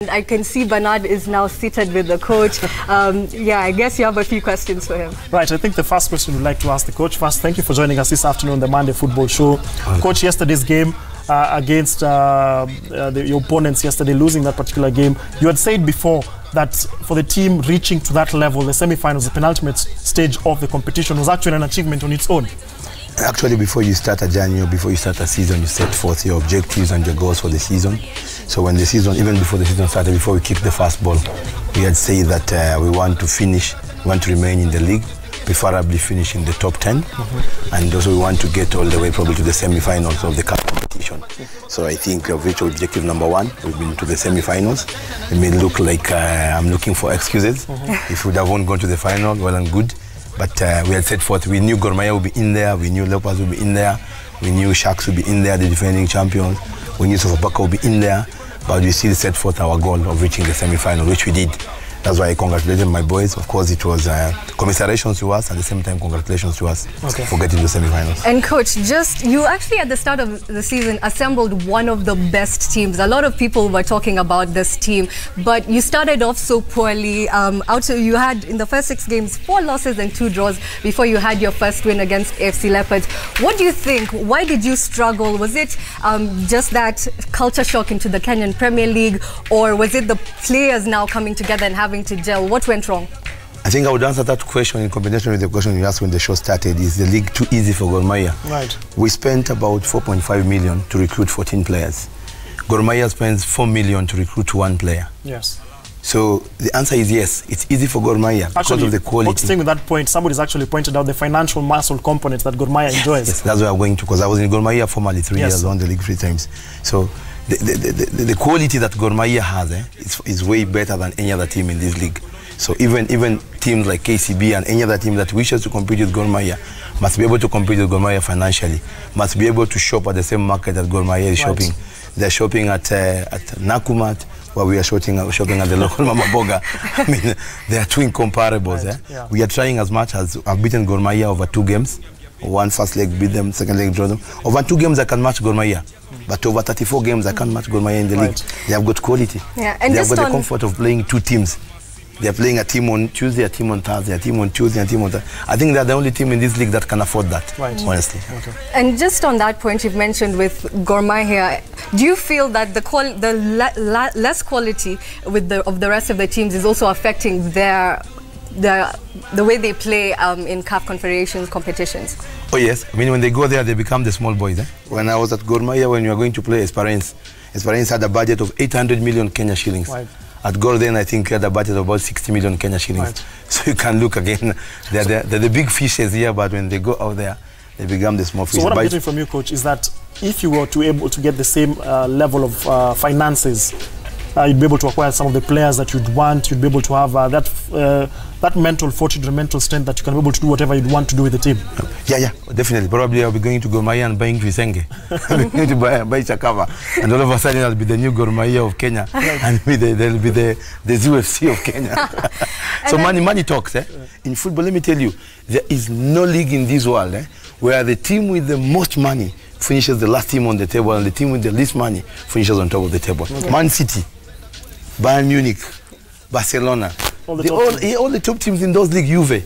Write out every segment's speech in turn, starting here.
I can see Bernard is now seated with the coach. Yeah, I guess you have a few questions for him. Right, I think the first question we'd like to ask the coach. First, thank you for joining us this afternoon on the Monday Football Show. Coach, yesterday's game against your opponents yesterday, losing that particular game, you had said before that for the team reaching to that level, the semi-finals, the penultimate stage of the competition, was actually an achievement on its own. Actually, before you start a journey or before you start a season, you set forth your objectives and your goals for the season. So when the season, even before the season started, before we kicked the first ball, we had said that we want to finish, we want to remain in the league, preferably finish in the top 10, and also we want to get all the way probably to the semi-finals of the cup competition. So I think we have reached objective number 1. We've been to the semi-finals. It may look like I'm looking for excuses. If we would have gone to the final, well and good. But we had set forth, we knew Gor Mahia would be in there, we knew Leopards would be in there, we knew Sharks would be in there, the defending champions, we knew Sofapaka would be in there, but we still set forth our goal of reaching the semi-final, which we did. That's why I congratulated my boys. Of course, it was commiserations to us, at the same time, congratulations to us for getting to the semi-finals. And Coach, you actually at the start of the season assembled one of the best teams. A lot of people were talking about this team, but you started off so poorly. You had, in the first 6 games, 4 losses and 2 draws before you had your first win against AFC Leopards. What do you think? Why did you struggle? Was it just that culture shock into the Kenyan Premier League, or was it the players now coming together and having to gel? What went wrong? I think I would answer that question in combination with the question you asked when the show started. Is the league too easy for Gor Mahia? Right. We spent about 4.5 million to recruit 14 players. Gor Mahia spends 4 million to recruit 1 player. Yes. So the answer is yes. It's easy for Gor Mahia because of the quality. Staying with that point, somebody's actually pointed out the financial muscle components that Gor Mahia enjoys. Yes, that's where I'm going to, because I was in Gor Mahia formerly 3 years, won the league 3 times. So the quality that Gor Mahia has is way better than any other team in this league. So even teams like KCB and any other team that wishes to compete with Gor Mahia must be able to compete with Gor Mahia financially, must be able to shop at the same market that Gor Mahia is shopping. They're shopping at Nakumat, where we are shopping at the local Mama Boga. I mean, they are two incomparables. We are trying as much as I've beaten Gor Mahia over 2 games. 1 first leg beat them, second leg draw them. Over 2 games I can match Gor Mahia. But over 34 games I can't match Gor Mahia in the league. They have got quality. Yeah, and they have got the comfort of playing 2 teams. They are playing a team on Tuesday, a team on Thursday, a team on Tuesday, a team on Thursday. I think they're the only team in this league that can afford that, honestly. Okay. And just on that point you've mentioned with Gor Mahia, do you feel that the less quality with of the rest of the teams is also affecting the way they play in CAF Confederations competitions? Oh yes, I mean when they go there they become the small boys. When I was at Gor Mahia, when you were going to play Esperance had a budget of 800 million Kenya shillings. Right. At Gor then I think had a budget of about 60 million Kenya shillings. Right. So you can look again, they're the big fishes here, but when they go out there, they become the small fishes. So what I'm getting from you, Coach, is that if you were able to get the same level of finances, you'd be able to acquire some of the players that you'd want, you'd be able to have that mental fortitude and mental strength that you can be able to do whatever you'd want to do with the team. Yeah, definitely. Probably I'll be going to Gor Mahia and buying Visenge. I'll be going to buy Chakava. And all of a sudden I'll be the new Gor Mahia of Kenya. And they'll be the UFC of Kenya. So money talks. In football, let me tell you, there is no league in this world where the team with the most money finishes the last team on the table and the team with the least money finishes on top of the table. Okay. Man City, Bayern Munich, Barcelona, all the top teams in those leagues, Juve,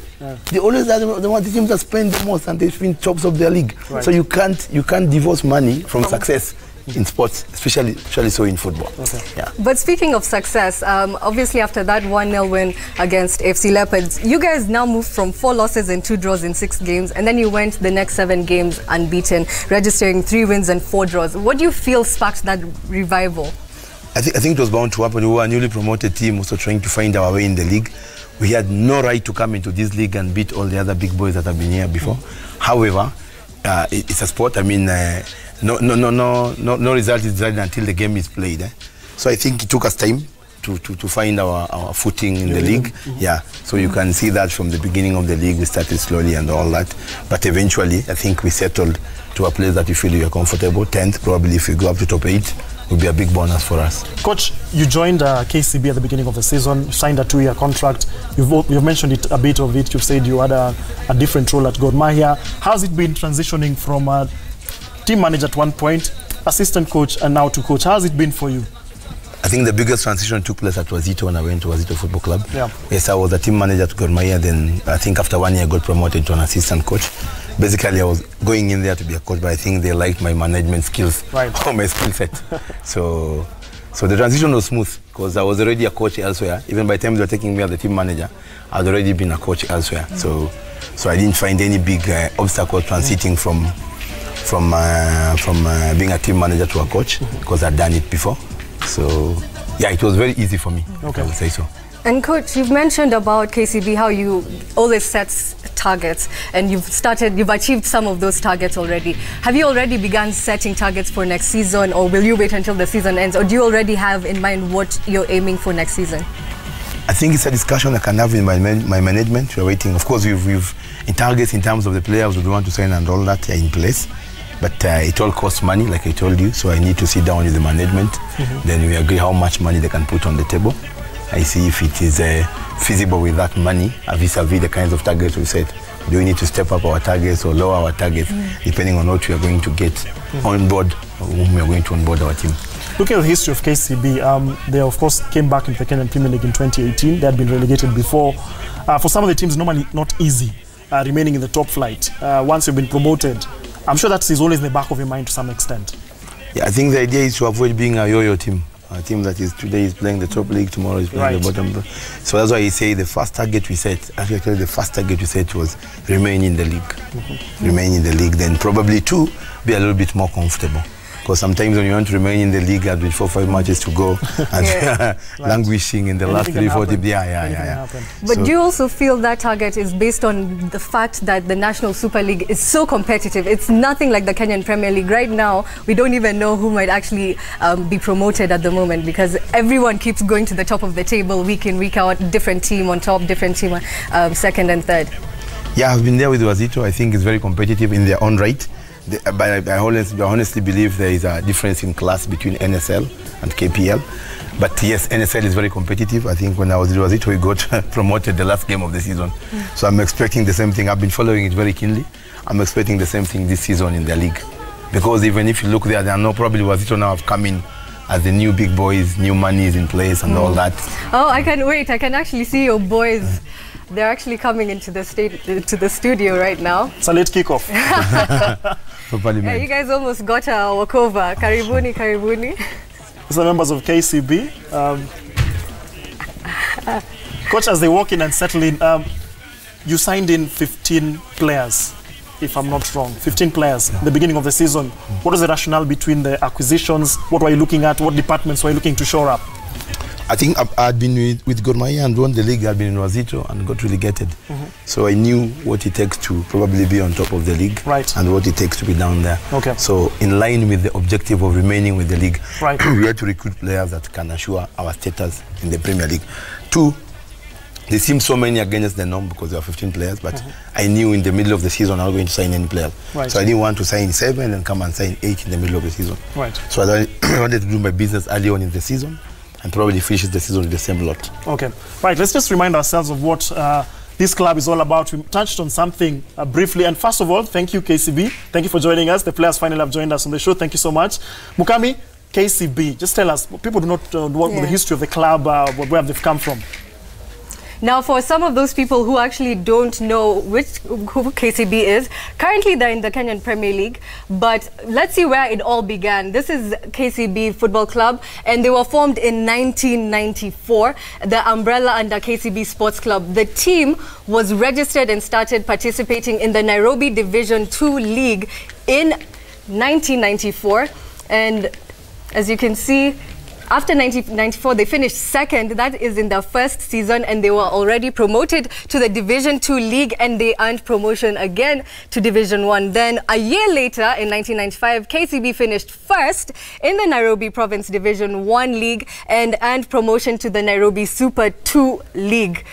they always are the teams that spend the most and they've been tops of their league. Right. So you can't divorce money from success in sports, especially so in football. Okay. Yeah. But speaking of success, obviously after that 1-0 win against AFC Leopards, you guys now moved from 4 losses and 2 draws in 6 games, and then you went the next 7 games unbeaten, registering 3 wins and 4 draws. What do you feel sparked that revival? I think it was bound to happen. We were a newly promoted team, also trying to find our way in the league. We had no right to come into this league and beat all the other big boys that have been here before. However, it's a sport. I mean, no result is decided until the game is played. So I think it took us time to find our footing in the league. Yeah, so you can see that from the beginning of the league, we started slowly and all that. But eventually, I think we settled to a place that we feel we are comfortable. 10th, probably if we go up to top 8, would be a big bonus for us. Coach, you joined KCB at the beginning of the season, signed a 2-year contract. You've mentioned it, a bit of it. You've said you had a different role at Gor Mahia. How's it been transitioning from team manager at one point, assistant coach, and now to coach? How's it been for you? I think the biggest transition took place at Wazito when I went to Wazito Football Club. Yeah. Yes, I was a team manager to Gor Mahia. Then I think after 1 year I got promoted to an assistant coach. Basically, I was going in there to be a coach, but I think they liked my management skills or my skill set. So the transition was smooth because I was already a coach elsewhere. Even by the time they were taking me as the team manager, I'd already been a coach elsewhere. So I didn't find any big obstacle transiting from being a team manager to a coach because I'd done it before. So yeah, it was very easy for me. Okay. I would say so. And Coach, you've mentioned about KCB how you always set targets, and you've achieved some of those targets already. Have you already begun setting targets for next season, or will you wait until the season ends, or do you already have in mind what you're aiming for next season? I think it's a discussion I can have in my management. We're waiting. Of course, we've in targets in terms of the players we want to sign and all that are in place. But it all costs money, like I told you, so I need to sit down with the management. Then we agree how much money they can put on the table. I see if it is feasible with that money, vis-a-vis the kinds of targets we set. Do we need to step up our targets or lower our targets, depending on what we are going to get on board, or whom we are going to onboard our team. Looking at the history of KCB, they of course came back into the Kenyan Premier League in 2018. They had been relegated before. For some of the teams, normally not easy remaining in the top flight. Once you've been promoted, I'm sure that is always in the back of your mind to some extent. Yeah, I think the idea is to avoid being a yo-yo team. A team that is today is playing the top league, tomorrow is playing the bottom. So that's why I say the first target we set, actually the first target we set was remain in the league. Remain in the league, then probably two, be a little bit more comfortable. Because sometimes when you want to remain in the league with 4 or 5 matches to go and languishing in the last 3 or 4 teams, But do you also feel that target is based on the fact that the National Super League is so competitive? It's nothing like the Kenyan Premier League. Right now, we don't even know who might actually be promoted at the moment, because everyone keeps going to the top of the table week in, week out, different team on top, different team second and third. Yeah, I've been there with Wazito. I think it's very competitive in their own right. But I honestly believe there is a difference in class between NSL and KPL. But yes, NSL is very competitive. I think when I was in Wazito, we got promoted the last game of the season. So I'm expecting the same thing. I've been following it very keenly. I'm expecting the same thing this season in the league. Because even if you look there are no, probably Wazito now have come in as the new big boys, new money is in place and all that. Oh, I can't wait. I can actually see your boys. They're actually coming into the studio right now. It's a late kickoff. Yeah, you guys almost got a walkover. Karibuni, karibuni. These are members of KCB. Coach, as they walk in and settle in, you signed in 15 players, if I'm not wrong. 15 players at the beginning of the season. What was the rationale between the acquisitions? What were you looking at? What departments were you looking to shore up? I think I'd been with Gor Mahia and won the league. I'd been in Wazito and got relegated. So I knew what it takes to probably be on top of the league and what it takes to be down there. Okay. So in line with the objective of remaining with the league, Right. we had to recruit players that can assure our status in the Premier League. Two, there seemed so many against the norm because there were 15 players, but I knew in the middle of the season I was going to sign any player. Right. So I didn't want to sign 7 and come and sign 8 in the middle of the season. Right. So I wanted to do my business early on in the season and probably finishes the season with the same lot. Okay. Right, let's just remind ourselves of what this club is all about. We touched on something briefly. And first of all, thank you, KCB. Thank you for joining us. The players finally have joined us on the show. Thank you so much. Mukami, KCB, just tell us, people do not know the history of the club, where they've come from. Now, for some of those people who actually don't know who KCB is, currently they're in the Kenyan Premier League, but let's see where it all began. This is KCB Football Club, and they were formed in 1994, the umbrella under KCB Sports Club. The team was registered and started participating in the Nairobi Division 2 League in 1994, and as you can see, after 1994, they finished second. That is in their first season, and they were already promoted to the Division 2 League, and they earned promotion again to Division 1. Then a year later, in 1995, KCB finished first in the Nairobi Province Division 1 League and earned promotion to the Nairobi Super 2 League.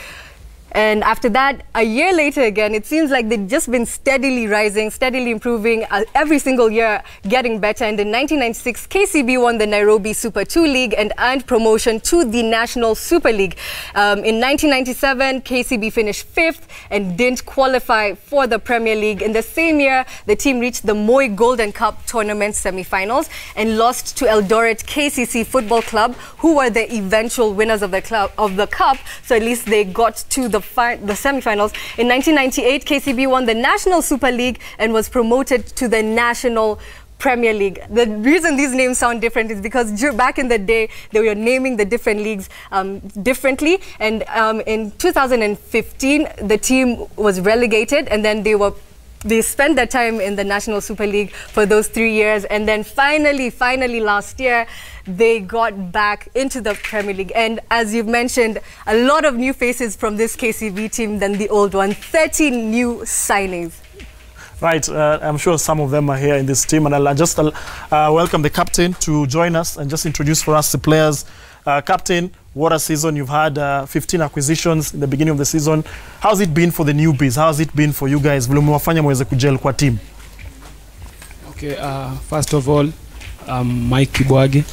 And after that, a year later again, it seems like they've just been steadily rising, steadily improving, every single year getting better. And in 1996, KCB won the Nairobi Super 2 League and earned promotion to the National Super League. In 1997, KCB finished 5th and didn't qualify for the Premier League. In the same year, the team reached the Moi Golden Cup tournament semi-finals and lost to Eldoret KCC Football Club, who were the eventual winners of the cup. So at least they got to the semi-finals. In 1998, KCB won the National Super League and was promoted to the National Premier League. The reason these names sound different is because back in the day, they were naming the different leagues differently. And in 2015, the team was relegated, and then they spent their time in the National Super League for those 3 years. And then finally last year, they got back into the Premier League. And as you've mentioned, a lot of new faces from this KCB team than the old one. 30 new signings. Right, I'm sure some of them are here in this team, and I'll just welcome the captain to join us and just introduce for us the players. Captain, what a season you've had, 15 acquisitions in the beginning of the season. How's it been for the newbies? How's it been for you guys? Vile mwafanya mweze kujel kwa team? Okay, first of all, I'm Mike Kibwage.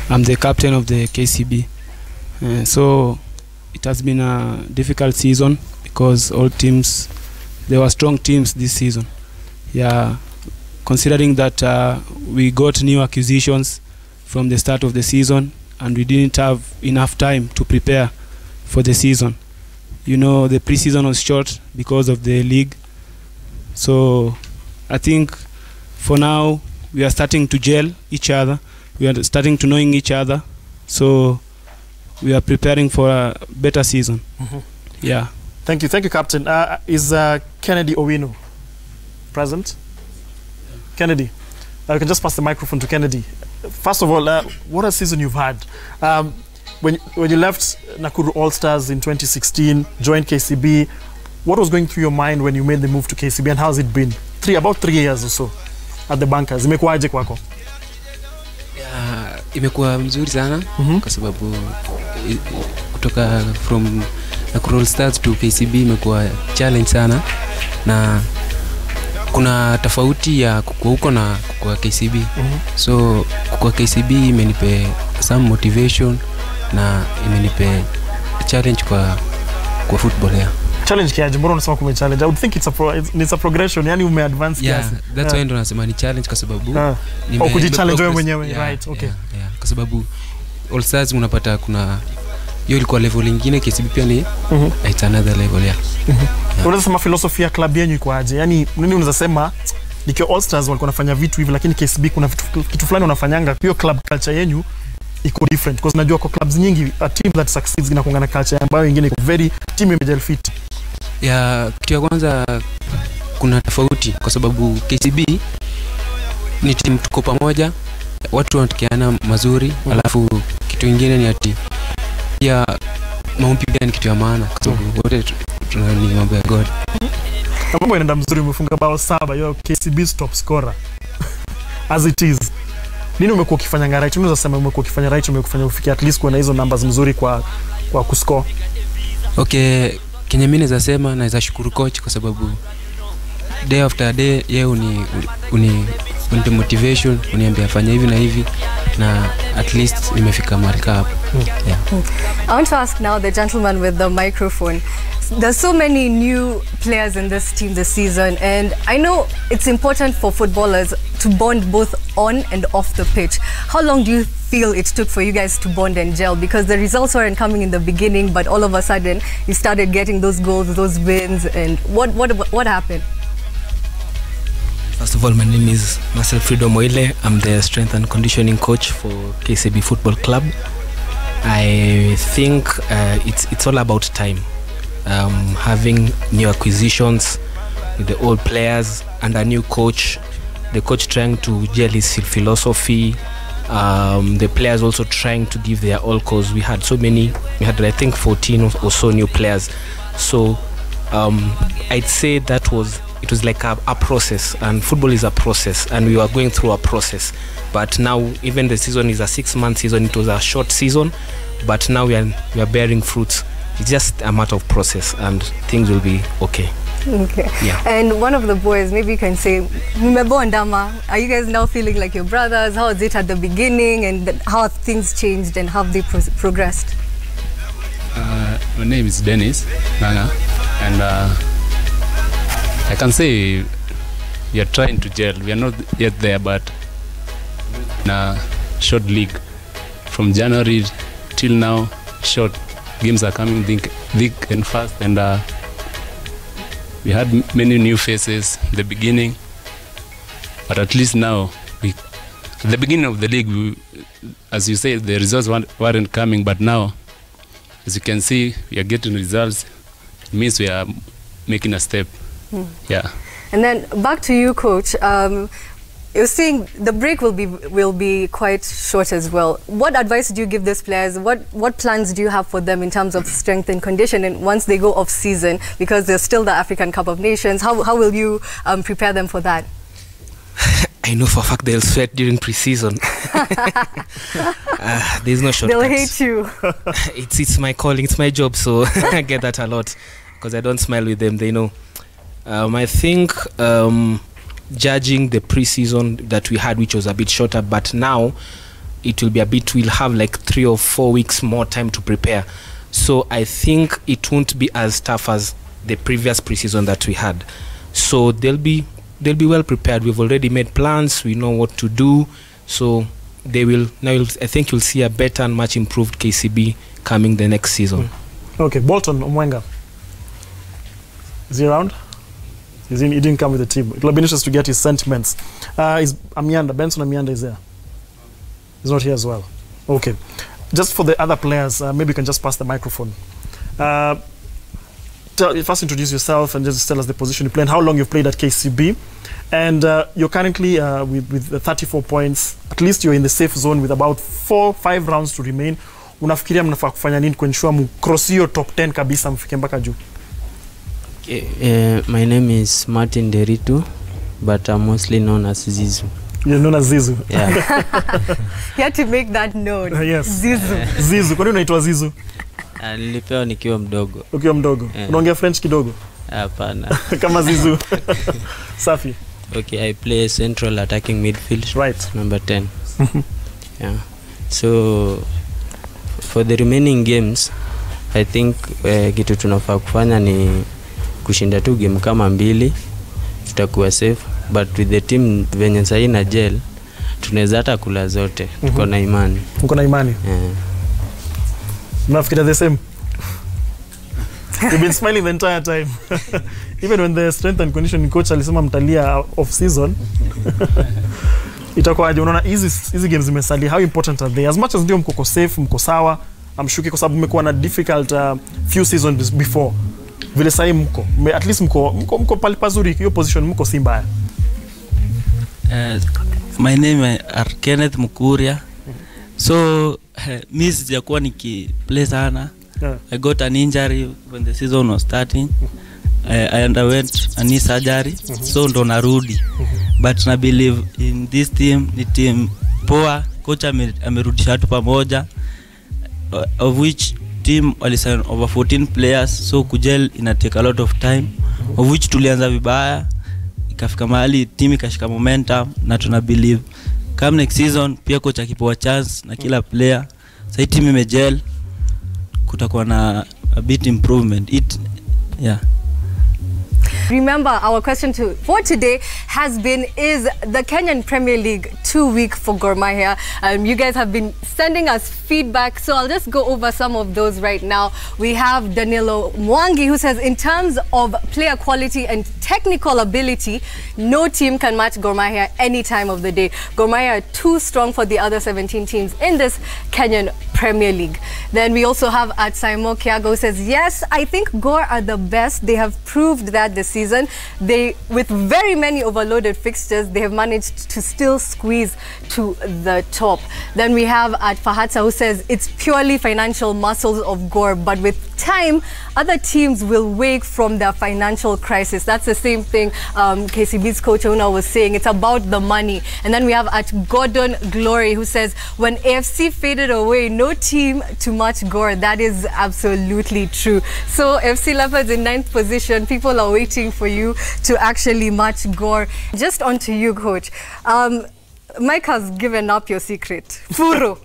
I'm the captain of the KCB. So it has been a difficult season because all teams, there were strong teams this season. Yeah, considering that we got new acquisitions from the start of the season and we didn't have enough time to prepare for the season. You know, the pre-season was short because of the league. So I think for now we are starting to gel each other. We are starting to knowing each other. So we are preparing for a better season. Yeah. Thank you, Captain. Is Kennedy Owino present? Kennedy, you can just pass the microphone to Kennedy. First of all, what a season you've had. When you left Nakuru All-Stars in 2016, joined KCB, what was going through your mind when you made the move to KCB, and how's it been? About 3 years or so at the Bankers. Imekuwaje kwako? Imekuwa mzuri sana kwa sababu kutoka from Nakuru All-Stars to KCB imekuwa challenge sana, na kuna tofauti ya kukua huko na kukua KCB. So kukua KCB imenipe some motivation na imenipe challenge kwa football ya. Challenge kiaje? Mbona unasema kume challenge? I would think it's a progression. Yani ume advance kiasi. That's why ndo nasema ni challenge kwa sababu kujichallenge wewe mwenyewe. Right, okay. Kwa sababu All-Stars unapata kuna hiyo ilikuwa level nyingine, KCB pia ni it's another level ya. Unaweza sema philosophy ya club yenu iko aje? Yani nini unaweza sema nikiwa All-Stars walikuwa wanafanya vitu hivi, lakini KCB kuna kitu fulani wanafanyanga, hiyo club culture yenu iko different, because najua kwa clubs nyingi a team that succeeds inakuwa na culture ambayo nyingine iko very team imejel fit. Kitu ya kwanza kuna tofauti kwa sababu KCB ni team tuko pamoja, watu wanatikiana mazuri, alafu kitu kingine ni ati ya maombi pia ni kitu ya maana kwa sababu wote tunani mambo ya God. Mambo yanaenda mzuri, umefunga bao 7, yo KCB's top scorer as it is. Nini umekuwa ukifanya right? Unaweza sema umekuwa ukifanya right, umekufanya ufikie at least kuwa na hizo numbers mzuri kwa kuscore? Okay, Kenya mimi naweza sema naweza shukuru coach kwa sababu day after day yeye uni motivation, uniambia fanya hivi na hivi, na at least nimefika mahali hapo. I want to ask now the gentleman with the microphone. There's so many new players in this team this season, and I know it's important for footballers to bond both on and off the pitch. How long do you feel it took for you guys to bond and gel? Because the results weren't coming in the beginning, but all of a sudden you started getting those goals, those wins, and what happened? First of all, my name is Marcel Frido Moile. I'm the strength and conditioning coach for KCB Football Club. I think it's all about time. Having new acquisitions with the old players and a new coach. The coach trying to gel his philosophy. The players also trying to give their all, cause we had I think 14 or so new players. So I'd say it was like a process, and football is a process, and we were going through a process. But now, even the season is a 6-month season, it was a short season, but now we are bearing fruits it's just a matter of process, and things will be okay. Okay. Yeah. And one of the boys, maybe you can say, Mmebo and Dama, are you guys now feeling like your brothers? How was it at the beginning, and how have things changed and how have they progressed? My name is Dennis Nanga, and I can say we are trying to gel. We are not yet there, but in a short league from January till now, short games are coming thick and fast, and we had many new faces in the beginning, but at least now, at the beginning of the league, as you say, the results weren't coming, but now, as you can see, we are getting results. It means we are making a step. Yeah. And then back to you, Coach. You're saying the break will be quite short as well. What advice do you give these players? What plans do you have for them in terms of strength and conditioning once they go off season? Because there's still the African Cup of Nations. How will you prepare them for that? I know for a fact they'll sweat during pre-season. There's no shortcuts. They'll hate you. It's my calling, it's my job, so I get that a lot because I don't smile with them. They know. I think judging the pre-season that we had, which was a bit shorter, but now it will be we'll have like 3 or 4 weeks more time to prepare. So I think it won't be as tough as the previous pre-season that we had. So they'll be well prepared. We've already made plans. We know what to do. So they will now. I think you'll see a better and much improved KCB coming the next season. Okay, Bolton Omwenga. Is he around? He didn't come with the team. It'll be interesting to get his sentiments. Is Amianda, Benson Amianda is there? He's not here as well. Okay. Just for the other players, maybe you can just pass the microphone. First introduce yourself and just tell us the position you play and how long you've played at KCB. And you're currently with the 34 points. At least you're in the safe zone with about 4-5 rounds to remain. Unafikiria mnafaa kufanya nini kuensure mcross hiyo top 10 kabisa mfike mpaka juu? My name is Martin Deritu, but I'm mostly known as Zizu. You're known as Zizu? Yeah. You had to make that known. Yes. Zizu. Zizu. Kwa nini unaitwa Zizu? Nilipewa nikiwa mdogo. Ukiwa mdogo? Unaongea French kidogo? Hapana. Kama Zizu. Safi. Okay, I play central attacking midfield. Right. Number 10. Yeah. So, for the remaining games, I think kitu tunafaa kufanya ni kushinda tu game kama 2, tutakuwa safe, but with the team venye sasa ina gel tunaweza hata kula zote. Tuko na imani. Uko na imani? Mnafikiri the same? You've been smiling the entire time. Even when the strength and conditioning coach alisema mtalia off season. Itakuwaje? Unaona hizi games zimesalia, how important are they? As much as ndio mko safe, mko sawa, amshuki kwa sababu mmekuwa na difficult few seasons before. Vile sasa mko at least mko pale pazuri, hiyo position mko si mbaya. My name is Kenneth Mukuria. So mimi sijakuwa nikiplay sana. I got an injury when the season was starting. I underwent a knee surgery, so ndo narudi. But I believe in this team, ni team poa. Coach amerudisha watu pamoja, of which team walisign over 14 players, so kujel ina take a lot of time, of which tulianza vibaya, ikafika mahali team ikashika momentum, na tuna believe come next season pia coach akipewa chance na kila player, sasa team imejel, kutakuwa na a bit improvement. Yeah. Remember, our question for today has been, is the Kenyan Premier League too weak for Gor Mahia? You guys have been sending us feedback, so I'll just go over some of those right now. We have Danilo Mwangi, who says, in terms of player quality and technical ability, no team can match Gor Mahia any time of the day. Gor Mahia are too strong for the other 17 teams in this Kenyan Premier League. Then we also have Atsaimo Kiago, who says, yes, I think Gor are the best. They have proved that this season. With very many overloaded fixtures, they have managed to still squeeze rise to the top. Then we have at Fahata, who says it's purely financial muscles of Gor, but with time, other teams will wake from their financial crisis. That's the same thing KCB's coach Ona was saying. It's about the money. And then we have at Gordon Glory, who says when AFC faded away, no team to match Gor. That is absolutely true. So FC Leopards in 9th position. People are waiting for you to actually match Gor. Just on to you, coach. Mike has given up your secret. Furo.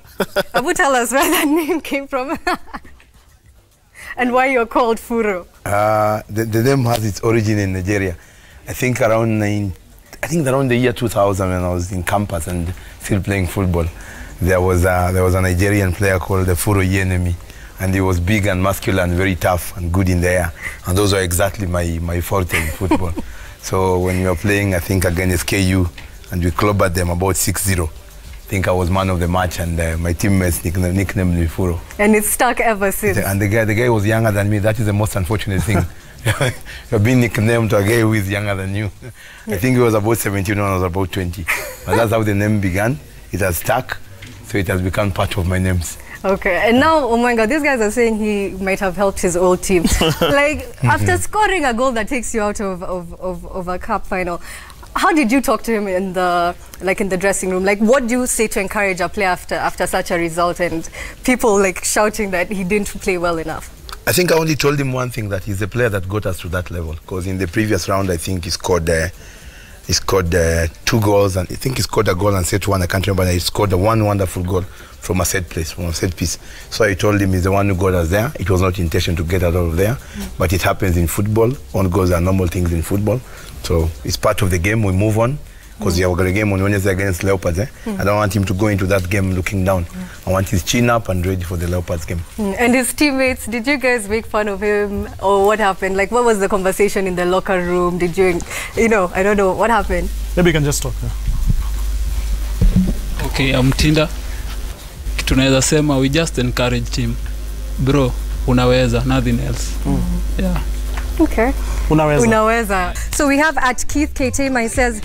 Abu, tell us where that name came from. And why you're called Furo? The name has its origin in Nigeria. I think around the year 2000, when I was in campus and still playing football, there was a Nigerian player called the Furo Yenemi, and he was big and muscular and very tough and good in the air. And those are exactly my forte in football. So when we were playing, I think against KU, and we clobbered them about 6-0. I think I was man of the match, and my teammates nicknamed me Furo. And it's stuck ever since. And the guy was younger than me. That is the most unfortunate thing. You're being nicknamed to a guy who is younger than you. I think he was about 17 when I was about 20. But that's how the name began. It has stuck, so it has become part of my names. Okay, and now, oh my God, these guys are saying he might have helped his old team. Like, after scoring a goal that takes you out of a cup final, how did you talk to him in the dressing room? Like, what do you say to encourage a player after such a result and people like shouting that he didn't play well enough? I think I only told him one thing, that he's the player that got us to that level. Because in the previous round, I think he scored 2 goals, and I think he scored a goal and set one. I can't remember. He scored one wonderful goal from a set piece. So I told him he's the one who got us there. It was not intention to get us out of there, but it happens in football. Own goals are normal things in football. So it's part of the game. We move on, because we have got a game on Wednesday against Leopards. I don't want him to go into that game looking down. I want his chin up and ready for the Leopards game. And his teammates, did you guys make fun of him, or what happened? Like, what was the conversation in the locker room? Did you, I don't know, what happened? Maybe you can just talk. Okay, I'm Tinda. Tunaweza sema we just encourage him. Bro, unaweza, nothing else. Yeah. Okay. Unaweza. So we have at Keith Ketema, he says,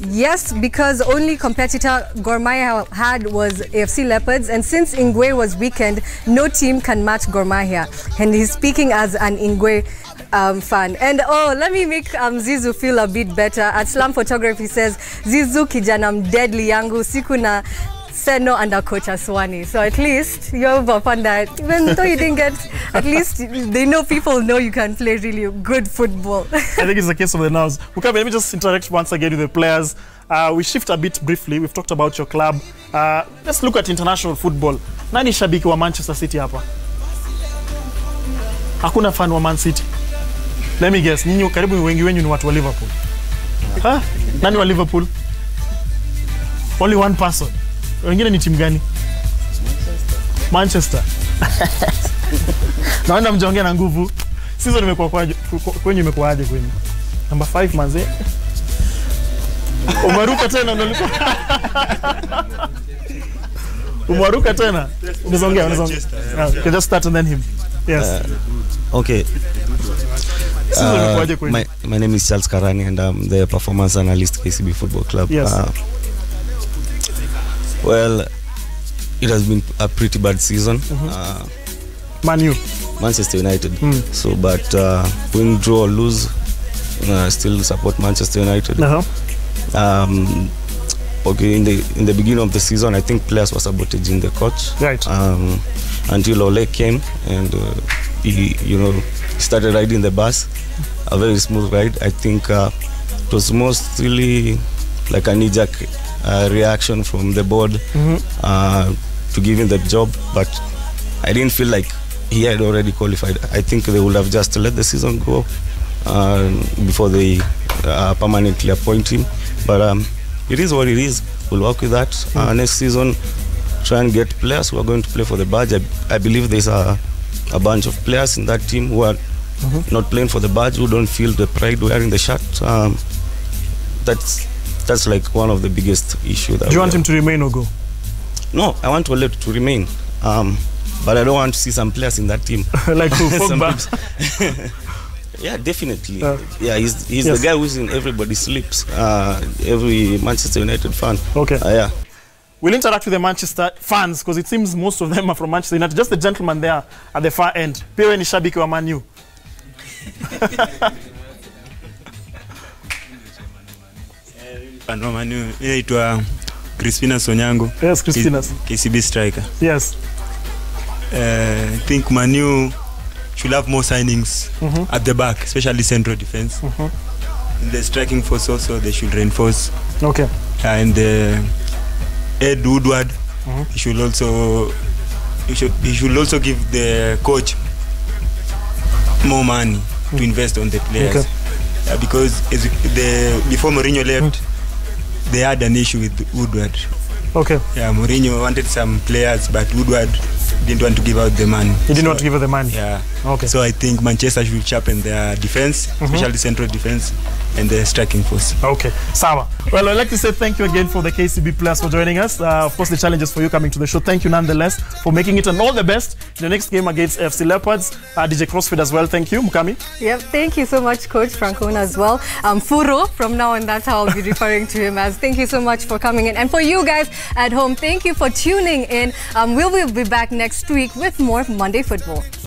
yes, because only competitor Gor Mahia had was AFC Leopards, and since Ingwe was weakened, no team can match Gor Mahia. And he's speaking as an Ingwe fan. And let me make Zizu feel a bit better. At Slam Photography says, Zizu kijana mdeadly yangu siku na Seno under Coach Aswani. So at least you're upon that. Even though you didn't get, at least they know, people know you can play really good football. I think it's the case of the nerves. Okay, let me just interact once again with the players. We shift a bit briefly. We've talked about your club. Let's look at international football. Nani shabiki wa Manchester City hapa? Hakuna fan wa Man City. Let me guess. Nyinyi karibu wengi wenyu ni watu wa Liverpool. Nani wa Liverpool? Only one person. Wengine ni timu gani? Manchester. Naona mjaongea na nguvu. Season imekuwa kwenye imekuwaje kwenye? Number 5 manze. Umaruka tena ndo liko. Umaruka tena. Unazongea. Okay, just start and then him. Yes. Okay. My name is Charles Karani, and I'm the performance analyst KCB Football Club. Yes. Well, it has been a pretty bad season. Manchester United. So, but win, draw, or lose, still support Manchester United. Okay, in the beginning of the season, I think players were sabotaging the coach. Right. Until Ole came and he started riding the bus, a very smooth ride. I think it was mostly like a knee-jerk reaction from the board to give him the job, but I didn't feel like he had already qualified. I think they would have just let the season go before they permanently appoint him. But it is what it is. We'll work with that. Next season, try and get players who are going to play for the badge. I believe there's a bunch of players in that team who are not playing for the badge, who don't feel the pride wearing the shirt. That's like one of the biggest issues. Do you want him to remain or go? No, I want Ole to remain. But I don't want to see some players in that team. Like who? Pogba? Yeah, definitely. Yeah, he's the guy who's in everybody's lips. Every Manchester United fan. Okay. Yeah. we'll interact with the Manchester fans because it seems most of them are from Manchester United. Just the gentleman there at the far end. Pia wewe ni shabiki wa Man U. Manu, inaitwa Crispinas Onyango. Yes, Crispinas. KCB striker. Yes. I think Manu should have more signings at the back, especially central defense. In the striking force also, they should reinforce. Okay. And Ed Woodward, he should also give the coach more money to invest on the players. Okay. Because before Mourinho left, they had an issue with Woodward. Okay. Yeah, Mourinho wanted some players, but Woodward didn't want to give out the money. He didn't want to give out the money? Yeah. Okay. So I think Manchester should sharpen their defense, especially central defense, and the striking force. Okay. Sawa. Well, I'd like to say thank you again for the KCB players for joining us. Of course, the challenges for you coming to the show. Thank you nonetheless for making it, and all the best in the next game against FC Leopards. DJ CrossFit as well. Thank you. Mukami. Yep. Thank you so much, Coach Francona as well. Furo, from now on, that's how I'll be referring to him as. Thank you so much for coming in. And for you guys at home, thank you for tuning in. We will be back next week with more Monday Football.